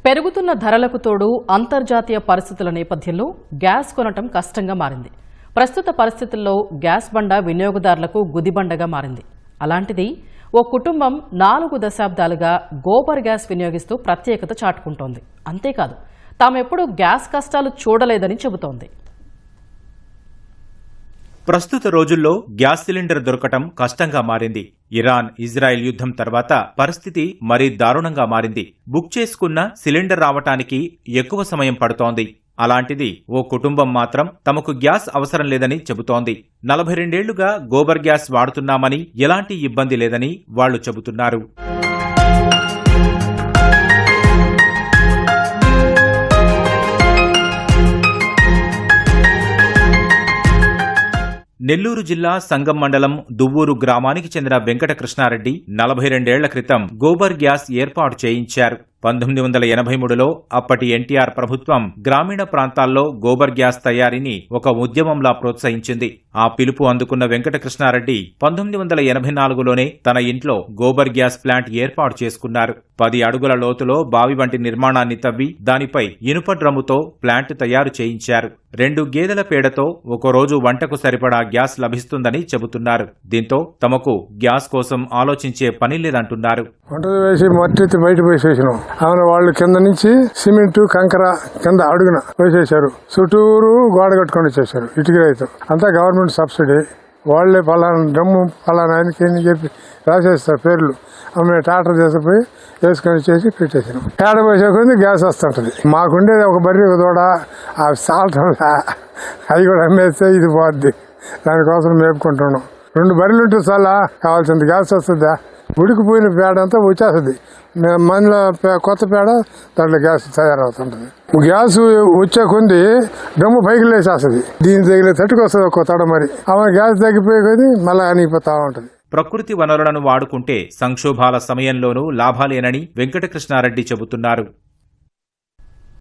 పెరుగుతున్న ధరలకు తోడు అంతర్జాతీయ పరిస్థితుల నేపథ్యంలో గ్యాస్ కొనటం కష్టంగా మారింది. ప్రస్తుత పరిస్థితుల్లో గ్యాస్ బండ వినియోగదారులకు గుదిబండగా మారింది. అలాంటిది ఓ కుటుంబం 4 దశాబ్దాలుగా గోబర్ గ్యాస్ వినియోగిస్తూ ప్రత్యేకత చాటుకుంటోంది. అంతేకాదు తామెప్పుడు గ్యాస్ కష్టాలు చూడలేదని చెబుతోంది. ప్రస్తుత రోజుల్లో గ్యాస్ సిలిండర్ దొరకటం కష్టంగా మారింది. ఇరాన్ ఇజ్రాయెల్ యుద్ధం తర్వాత పరిస్థితి మరీ దారుణంగా మారింది. బుక్ చేసుకున్న సిలిండర్ రావటానికి ఎక్కువ సమయం పడుతోంది. అలాంటిది ఓ కుటుంబం మాత్రం తమకు గ్యాస్ అవసరం లేదని చెబుతోంది. 42 ఏళ్లుగా గోబర్ గ్యాస్ వాడుతున్నామని, ఎలాంటి ఇబ్బంది లేదని వాళ్లు చెబుతున్నారు. నెల్లూరు జిల్లా సంగం మండలం దువ్వూరు గ్రామానికి చెందిన వెంకట కృష్ణారెడ్డి 42 ఏళ్ల క్రితం గోబర్ గ్యాస్ ఏర్పాటు చేయించారు. 1983లో అప్పటి ఎన్టీఆర్ ప్రభుత్వం గ్రామీణ ప్రాంతాల్లో గోబర్ గ్యాస్ తయారీని ఒక ఉద్యమంలా ప్రోత్సహించింది. ఆ పిలుపు అందుకున్న వెంకట కృష్ణారెడ్డి 1984లోనే తన ఇంట్లో గోబర్ గ్యాస్ ప్లాంట్ ఏర్పాటు చేసుకున్నారు. 10 అడుగుల లోతులో బావి వంటి నిర్మాణాన్ని తవ్వి దానిపై ఇనుప డ్రమ్ముతో ప్లాంట్ తయారు చేయించారు. 2 గేదెల పేడతో ఒకరోజు వంటకు సరిపడా గ్యాస్ లభిస్తుందని చెబుతున్నారు. దీంతో తమకు గ్యాస్ కోసం ఆలోచించే పని లేదంటున్నారు. వాళ్ళు కింద నుంచి సిమెంట్ కంకర కింద అడుగున వేసేశారు. చుట్టూరు గోడ కట్టుకొని వచ్చేసారు. ఇటుక రైతు అంతా గవర్నమెంట్ సబ్సిడీ. వాళ్లే పలానా డ్రమ్ము పలానా ఆయనకి అని చెప్పి రాసేస్తారు పేర్లు. మేము టాటర్ చేసిపోయి వేసుకొని చేసి పెట్టేసాను. పేడ పోసేకొంది గ్యాస్ వస్తుంటది. మాకుండేది ఒక బర్రె ఒక దూడ. ఆ సాల్ట్ అవి కూడా అమ్మేస్తే ఇది పోద్ది. దానికోసం మేపుకుంటున్నాం. 2 బర్రెలు ఉంటే చాలా కావాల్సింది గ్యాస్ వస్తుందా. ఉడికిపోయిన పేడ అంతా వచ్చేస్తుంది. మనలో కొత్త పేడ దాంట్లో గ్యాస్ తయారవుతుంటుంది. గ్యాస్ వచ్చే కొంది డ్రమ్ము పైకి లేచేస్తుంది. దీని తగిలే తట్టుకు వస్తుంది ఒక్కో తడ. మరి ఆమె గ్యాస్ తగ్గిపోయే కొద్ది మళ్ళీ అనిగిపోతా ఉంటుంది. ప్రకృతి వనరులను వాడుకుంటే సంక్షోభాల సమయంలోనూ లాభాలేనని వెంకట కృష్ణారెడ్డి చెబుతున్నారు.